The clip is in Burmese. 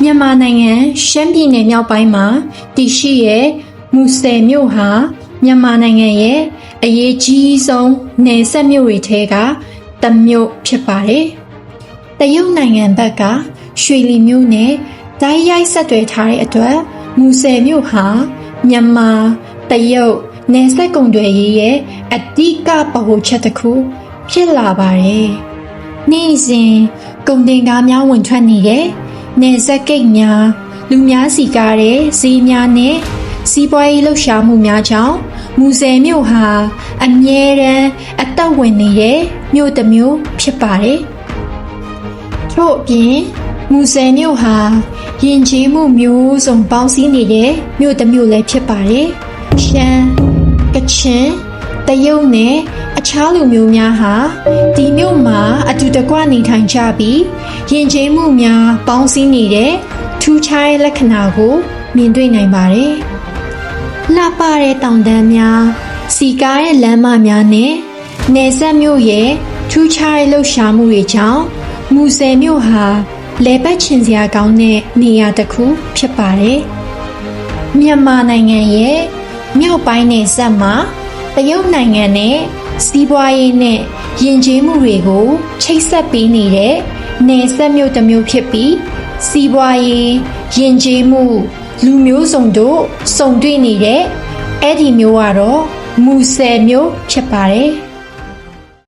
မြန်မာနိုင်ငံရှမ်းပြည်နယ်မြောက်ပိုင်းမှာတည်ရှိရဲ့မူဆယ်မြို့ဟာမြန်မာနိုင်ငံရဲ့အရေးကြီးဆုံးနယ်စပ်မြို့တွေထဲကတစ်မြို့ဖြစ်ပါတယ်။တရုတ်နိုင်ငံဘက်ကရွှေလီမြို့နဲ့ဓာတ်ရိုက်ဆက်သွယ်ထားတဲ့အတွက်မူဆယ်မြို့ဟာမြန်မာတရုတ်နယ်စပ်ကုန်သွယ်ရေးရဲ့အဓိကဗဟိုချက်တစ်ခုဖြစ်လာပါတယ်။နေ့စဉ်ကုန်တင်ကားများဝင်ထွက်နေတဲ့နယ်စပ်ဂိတ်များလူများစီကားတဲ့ဈေးများနဲ့စီးပွားရေးလှုပ်ရှားမှုများကြောင့်မူဆယ်မြို့ဟာအမြဲတမ်းအသက်ဝင်နေတဲ့မြို့တစ်မြို့ဖြစ်ပါတယ်။ထို့အပြင်မူဆယ်မြို့ဟာယဉ်ကျေးမှုမျိုးစုံပေါင်းစည်းနေတဲ့မြို့တစ်မြို့လည်းဖြစ်ပါတယ်။ရှမ်း၊ကချင်၊တရုတ်နဲ့အခြားလူမျိုးများဟာဒီမြို့မှာအတူတကွနေထိုင်ကြပြီးယဉ်ကျေးမှုများပေါင်းစည်းနေတဲ့ထူးခြားတဲ့လက္ခဏာကိုမြင်တွေ့နိုင်ပါတယ်။လှပတဲ့တောင်တန်းများစီကားတဲ့လမ်းမများနဲ့နယ်စပ်မြို့ရဲ့ထူးခြားတဲ့လှုပ်ရှားမှုတွေကြောင့်မူဆယ်မြို့ဟာလဲပတ်ချင်စရာကောင်းတဲ့နေရာတစ်ခုဖြစ်ပါတယ်။မြန်မာနိုင်ငံရဲ့မြောက်ပိုင်းနယ်စပ်မှာတရုတ်နိုင်ငံနဲ့စီးပွားရေးနဲ့ယဉ်ကျေးမှုတွေကိုချိတ်ဆက်ပေးနေတဲ့နယ်စပ်မြို့တစ်မြို့ဖြစ်ပြီးစီးပွားရေးယဉ်ကျေးမှုလူမျိုးစုံတို့စုံတွေ့နေတဲ့အဲ့ဒီမြို့ကတော့မူဆယ်မြို့ဖြစ်ပါတယ်။